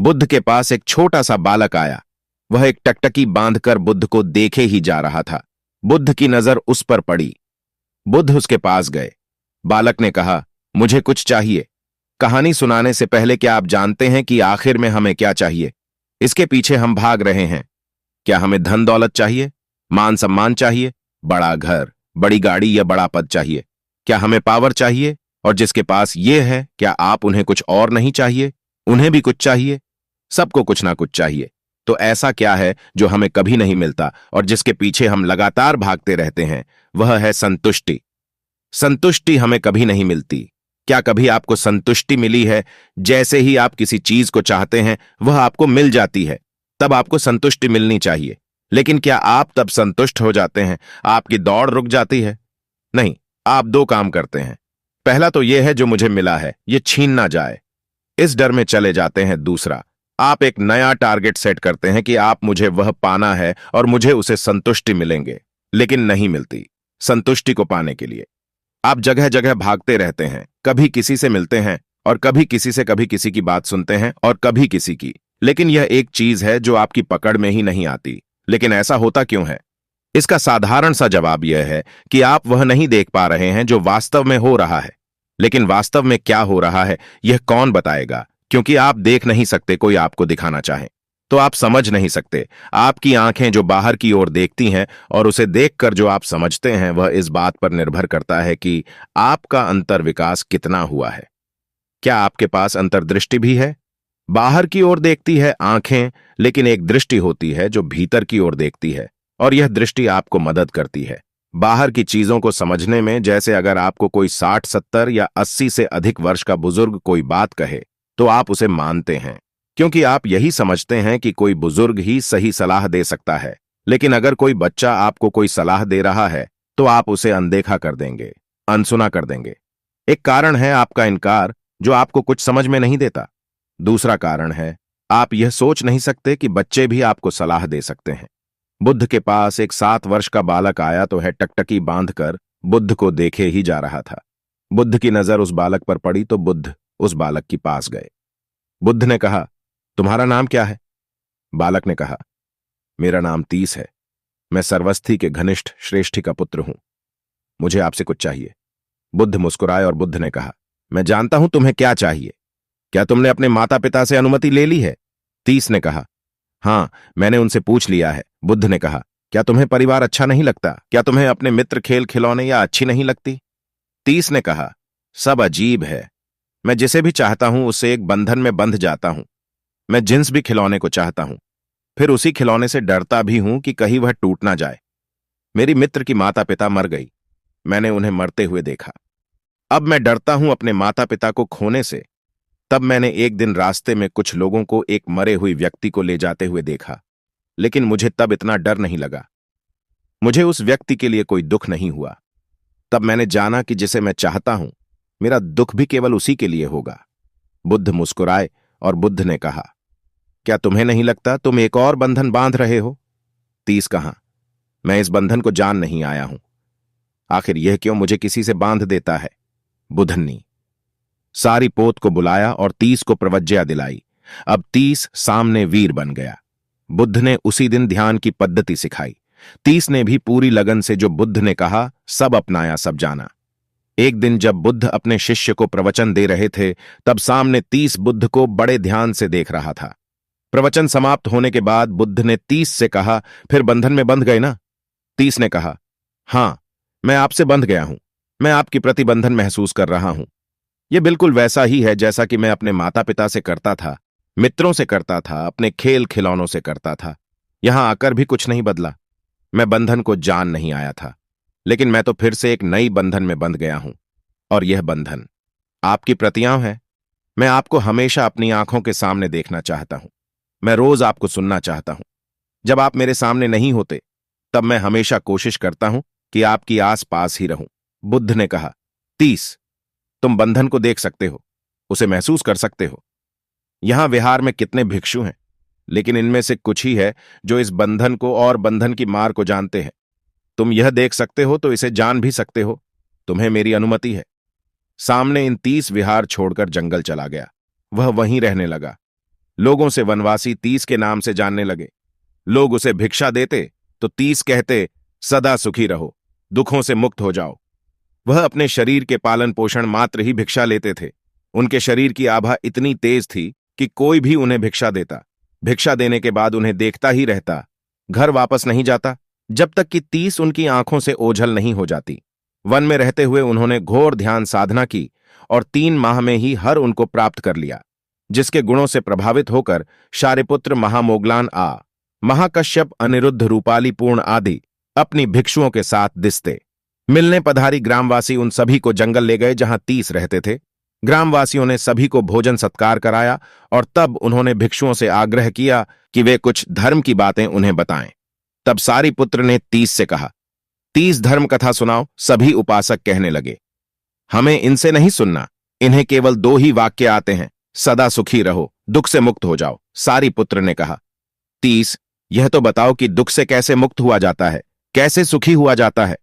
बुद्ध के पास एक छोटा सा बालक आया। वह एक टकटकी बांधकर बुद्ध को देखे ही जा रहा था। बुद्ध की नजर उस पर पड़ी। बुद्ध उसके पास गए। बालक ने कहा, मुझे कुछ चाहिए। कहानी सुनाने से पहले क्या आप जानते हैं कि आखिर में हमें क्या चाहिए? इसके पीछे हम भाग रहे हैं। क्या हमें धन दौलत चाहिए, मान सम्मान चाहिए, बड़ा घर, बड़ी गाड़ी या बड़ा पद चाहिए? क्या हमें पावर चाहिए? और जिसके पास ये है, क्या आप उन्हें कुछ और नहीं चाहिए? उन्हें भी कुछ चाहिए। सबको कुछ ना कुछ चाहिए। तो ऐसा क्या है जो हमें कभी नहीं मिलता और जिसके पीछे हम लगातार भागते रहते हैं? वह है संतुष्टि। संतुष्टि हमें कभी नहीं मिलती। क्या कभी आपको संतुष्टि मिली है? जैसे ही आप किसी चीज को चाहते हैं वह आपको मिल जाती है, तब आपको संतुष्टि मिलनी चाहिए। लेकिन क्या आप तब संतुष्ट हो जाते हैं? आपकी दौड़ रुक जाती है? नहीं, आप दो काम करते हैं। पहला तो यह है, जो मुझे मिला है यह छीन ना जाए, इस डर में चले जाते हैं। दूसरा, आप एक नया टारगेट सेट करते हैं कि आप मुझे वह पाना है और मुझे उसे संतुष्टि मिलेंगे। लेकिन नहीं मिलती। संतुष्टि को पाने के लिए आप जगह जगह भागते रहते हैं। कभी किसी से मिलते हैं और कभी किसी की बात सुनते हैं और कभी किसी की। लेकिन यह एक चीज है जो आपकी पकड़ में ही नहीं आती। लेकिन ऐसा होता क्यों है? इसका साधारण सा जवाब यह है कि आप वह नहीं देख पा रहे हैं जो वास्तव में हो रहा है। लेकिन वास्तव में क्या हो रहा है यह कौन बताएगा? क्योंकि आप देख नहीं सकते कोई आपको दिखाना चाहे तो आप समझ नहीं सकते। आपकी आंखें जो बाहर की ओर देखती हैं और उसे देखकर जो आप समझते हैं, वह इस बात पर निर्भर करता है कि आपका अंतर विकास कितना हुआ है। क्या आपके पास अंतर्दृष्टि भी है? बाहर की ओर देखती है आंखें, लेकिन एक दृष्टि होती है जो भीतर की ओर देखती है और यह दृष्टि आपको मदद करती है बाहर की चीजों को समझने में। जैसे अगर आपको कोई 60, 70 या 80 से अधिक वर्ष का बुजुर्ग कोई बात कहे तो आप उसे मानते हैं, क्योंकि आप यही समझते हैं कि कोई बुजुर्ग ही सही सलाह दे सकता है। लेकिन अगर कोई बच्चा आपको कोई सलाह दे रहा है तो आप उसे अनदेखा कर देंगे, अनसुना कर देंगे। एक कारण है आपका इनकार, जो आपको कुछ समझ में नहीं देता। दूसरा कारण है, आप यह सोच नहीं सकते कि बच्चे भी आपको सलाह दे सकते हैं। बुद्ध के पास एक 7 वर्ष का बालक आया तो है टकटकी बांधकर बुद्ध को देखे ही जा रहा था। बुद्ध की नजर उस बालक पर पड़ी तो बुद्ध उस बालक के पास गए। बुद्ध ने कहा, तुम्हारा नाम क्या है? बालक ने कहा, मेरा नाम तीस है। मैं सर्वस्थी के घनिष्ठ श्रेष्ठी का पुत्र हूं। मुझे आपसे कुछ चाहिए। बुद्ध मुस्कुराए और बुद्ध ने कहा, मैं जानता हूं तुम्हें क्या चाहिए। क्या तुमने अपने माता पिता से अनुमति ले ली है? तीस ने कहा, हां, मैंने उनसे पूछ लिया है। बुद्ध ने कहा, क्या तुम्हें परिवार अच्छा नहीं लगता? क्या तुम्हें अपने मित्र, खेल खिलौने या अच्छी नहीं लगती? तीस ने कहा, सब अजीब है। मैं जिसे भी चाहता हूं उससे एक बंधन में बंध जाता हूं। मैं जिन्स भी खिलौने को चाहता हूं, फिर उसी खिलौने से डरता भी हूं कि कहीं वह टूट ना जाए। मेरी मित्र की माता पिता मर गई। मैंने उन्हें मरते हुए देखा। अब मैं डरता हूं अपने माता पिता को खोने से। तब मैंने एक दिन रास्ते में कुछ लोगों को एक मरे हुए व्यक्ति को ले जाते हुए देखा, लेकिन मुझे तब इतना डर नहीं लगा। मुझे उस व्यक्ति के लिए कोई दुख नहीं हुआ। तब मैंने जाना कि जिसे मैं चाहता हूं, मेरा दुख भी केवल उसी के लिए होगा। बुद्ध मुस्कुराए और बुद्ध ने कहा, क्या तुम्हें नहीं लगता तुम एक और बंधन बांध रहे हो? तीस कहा, मैं इस बंधन को जान नहीं आया हूं। आखिर यह क्यों मुझे किसी से बांध देता है? बुधन्नी सारी पोत को बुलाया और तीस को प्रवज्ञा दिलाई। अब तीस सामने वीर बन गया। बुद्ध ने उसी दिन ध्यान की पद्धति सिखाई। तीस ने भी पूरी लगन से जो बुद्ध ने कहा सब अपनाया, सब जाना। एक दिन जब बुद्ध अपने शिष्य को प्रवचन दे रहे थे, तब सामने तीस बुद्ध को बड़े ध्यान से देख रहा था। प्रवचन समाप्त होने के बाद बुद्ध ने तीस से कहा, फिर बंधन में बंध गए ना? तीस ने कहा, हां, मैं आपसे बंध गया हूं। मैं आपकी प्रति बंधन महसूस कर रहा हूं। यह बिल्कुल वैसा ही है जैसा कि मैं अपने माता पिता से करता था, मित्रों से करता था, अपने खेल खिलौनों से करता था। यहां आकर भी कुछ नहीं बदला। मैं बंधन को जान नहीं आया था, लेकिन मैं तो फिर से एक नई बंधन में बंध गया हूं। और यह बंधन आपकी प्रतियां है। मैं आपको हमेशा अपनी आंखों के सामने देखना चाहता हूं। मैं रोज आपको सुनना चाहता हूं। जब आप मेरे सामने नहीं होते, तब मैं हमेशा कोशिश करता हूं कि आपकी आस पास ही रहूं। बुद्ध ने कहा, तीस, तुम बंधन को देख सकते हो, उसे महसूस कर सकते हो। यहां विहार में कितने भिक्षु हैं, लेकिन इनमें से कुछ ही है जो इस बंधन को और बंधन की मार को जानते हैं। तुम यह देख सकते हो तो इसे जान भी सकते हो। तुम्हें मेरी अनुमति है। सामने इन 30 विहार छोड़कर जंगल चला गया। वह वहीं रहने लगा। लोगों से वनवासी 30 के नाम से जानने लगे। लोग उसे भिक्षा देते तो 30 कहते, सदा सुखी रहो, दुखों से मुक्त हो जाओ। वह अपने शरीर के पालन पोषण मात्र ही भिक्षा लेते थे। उनके शरीर की आभा इतनी तेज थी कि कोई भी उन्हें भिक्षा देता, भिक्षा देने के बाद उन्हें देखता ही रहता, घर वापस नहीं जाता जब तक कि 30 उनकी आंखों से ओझल नहीं हो जाती। वन में रहते हुए उन्होंने घोर ध्यान साधना की और 3 माह में ही हर उनको प्राप्त कर लिया, जिसके गुणों से प्रभावित होकर शारिपुत्र, महामोगलान महाकश्यप, अनिरुद्ध, रूपाली, पूर्ण आदि अपनी भिक्षुओं के साथ दिसते। मिलने पधारी ग्रामवासी उन सभी को जंगल ले गए जहां 30 रहते थे। ग्रामवासियों ने सभी को भोजन सत्कार कराया और तब उन्होंने भिक्षुओं से आग्रह किया कि वे कुछ धर्म की बातें उन्हें बताएं। तब सारिपुत्र ने 30 से कहा, 30 धर्म कथा सुनाओ। सभी उपासक कहने लगे, हमें इनसे नहीं सुनना, इन्हें केवल 2 ही वाक्य आते हैं, सदा सुखी रहो, दुख से मुक्त हो जाओ। सारिपुत्र ने कहा, 30, यह तो बताओ कि दुख से कैसे मुक्त हुआ जाता है, कैसे सुखी हुआ जाता है।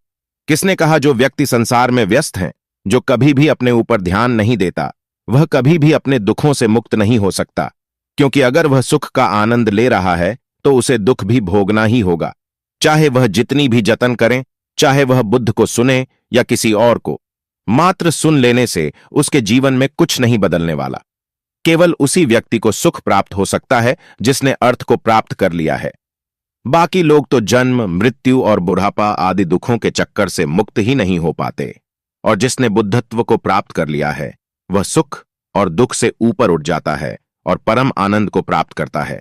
किसने कहा जो व्यक्ति संसार में व्यस्त है, जो कभी भी अपने ऊपर ध्यान नहीं देता, वह कभी भी अपने दुखों से मुक्त नहीं हो सकता, क्योंकि अगर वह सुख का आनंद ले रहा है तो उसे दुख भी भोगना ही होगा, चाहे वह जितनी भी जतन करें, चाहे वह बुद्ध को सुने या किसी और को। मात्र सुन लेने से उसके जीवन में कुछ नहीं बदलने वाला। केवल उसी व्यक्ति को सुख प्राप्त हो सकता है जिसने अर्थ को प्राप्त कर लिया है। बाकी लोग तो जन्म, मृत्यु और बुढ़ापा आदि दुखों के चक्कर से मुक्त ही नहीं हो पाते, और जिसने बुद्धत्व को प्राप्त कर लिया है वह सुख और दुख से ऊपर उठ जाता है और परम आनंद को प्राप्त करता है।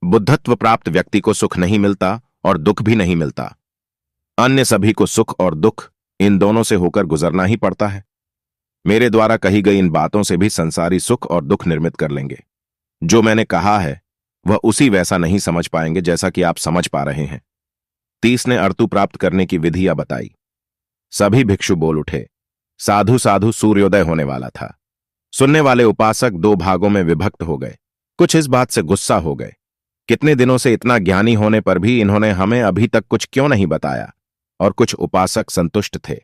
बुद्धत्व प्राप्त व्यक्ति को सुख नहीं मिलता और दुख भी नहीं मिलता। अन्य सभी को सुख और दुख इन दोनों से होकर गुजरना ही पड़ता है। मेरे द्वारा कही गई इन बातों से भी संसारी सुख और दुख निर्मित कर लेंगे। जो मैंने कहा है वह उसी वैसा नहीं समझ पाएंगे जैसा कि आप समझ पा रहे हैं। 30 ने अर्तु प्राप्त करने की विधियां बताई। सभी भिक्षु बोल उठे। साधु साधु सूर्योदय होने वाला था। सुनने वाले उपासक 2 भागों में विभक्त हो गए। कुछ इस बात से गुस्सा हो गए, कितने दिनों से इतना ज्ञानी होने पर भी इन्होंने हमें अभी तक कुछ क्यों नहीं बताया, और कुछ उपासक संतुष्ट थे।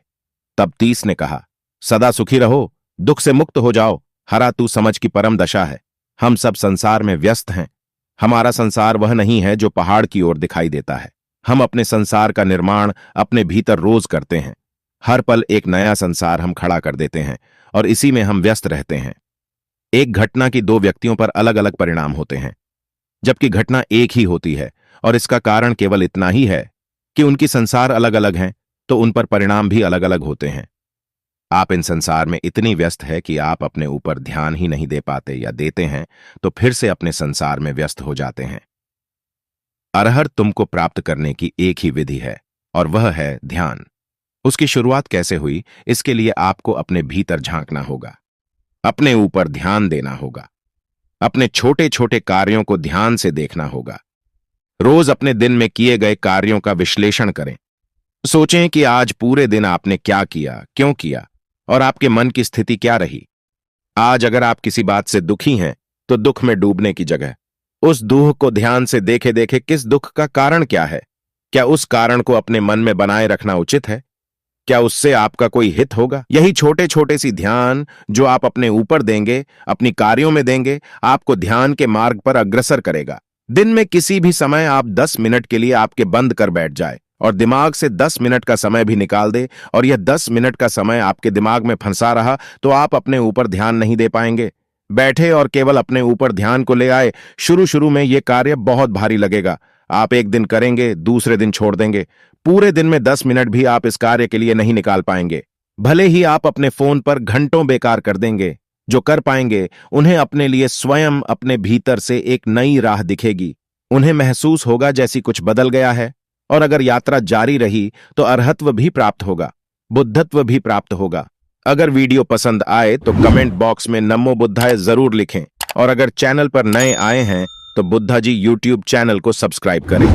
तब 30 ने कहा, सदा सुखी रहो, दुख से मुक्त हो जाओ, हरा तू समझ की परम दशा है। हम सब संसार में व्यस्त हैं। हमारा संसार वह नहीं है जो पहाड़ की ओर दिखाई देता है। हम अपने संसार का निर्माण अपने भीतर रोज करते हैं। हर पल एक नया संसार हम खड़ा कर देते हैं और इसी में हम व्यस्त रहते हैं। एक घटना की 2 व्यक्तियों पर अलग अलग परिणाम होते हैं, जबकि घटना एक ही होती है, और इसका कारण केवल इतना ही है कि उनकी संसार अलग अलग हैं, तो उन पर परिणाम भी अलग अलग होते हैं। आप इन संसार में इतनी व्यस्त है कि आप अपने ऊपर ध्यान ही नहीं दे पाते, या देते हैं तो फिर से अपने संसार में व्यस्त हो जाते हैं। अरहर तुमको प्राप्त करने की एक ही विधि है, और वह है ध्यान। उसकी शुरुआत कैसे हुई, इसके लिए आपको अपने भीतर झांकना होगा, अपने ऊपर ध्यान देना होगा, अपने छोटे छोटे कार्यों को ध्यान से देखना होगा। रोज अपने दिन में किए गए कार्यों का विश्लेषण करें। सोचें कि आज पूरे दिन आपने क्या किया, क्यों किया, और आपके मन की स्थिति क्या रही। आज अगर आप किसी बात से दुखी हैं तो दुख में डूबने की जगह उस दुख को ध्यान से देखे देखे किस दुख का कारण क्या है, क्या उस कारण को अपने मन में बनाए रखना उचित है, क्या उससे आपका कोई हित होगा। यही छोटे छोटे सी ध्यान जो आप अपने ऊपर देंगे, अपनी कार्यों में देंगे, आपको ध्यान के मार्ग पर अग्रसर करेगा। दिन में किसी भी समय आप 10 मिनट के लिए आपके बंद कर बैठ जाए और दिमाग से 10 मिनट का समय भी निकाल दे, और यह 10 मिनट का समय आपके दिमाग में फंसा रहा तो आप अपने ऊपर ध्यान नहीं दे पाएंगे। बैठे और केवल अपने ऊपर ध्यान को ले आए। शुरू शुरू में यह कार्य बहुत भारी लगेगा। आप एक दिन करेंगे, दूसरे दिन छोड़ देंगे। पूरे दिन में 10 मिनट भी आप इस कार्य के लिए नहीं निकाल पाएंगे। भले ही आप अपने फोन पर घंटों बेकार कर देंगे, जो कर पाएंगे उन्हें अपने लिए स्वयं अपने भीतर से एक नई राह दिखेगी। उन्हें महसूस होगा जैसी कुछ बदल गया है, और अगर यात्रा जारी रही तो अरहत्व भी प्राप्त होगा, बुद्धत्व भी प्राप्त होगा। अगर वीडियो पसंद आए तो कमेंट बॉक्स में नमो बुद्धाय जरूर लिखें, और अगर चैनल पर नए आए हैं तो बुद्धा जी यूट्यूब चैनल को सब्सक्राइब करें।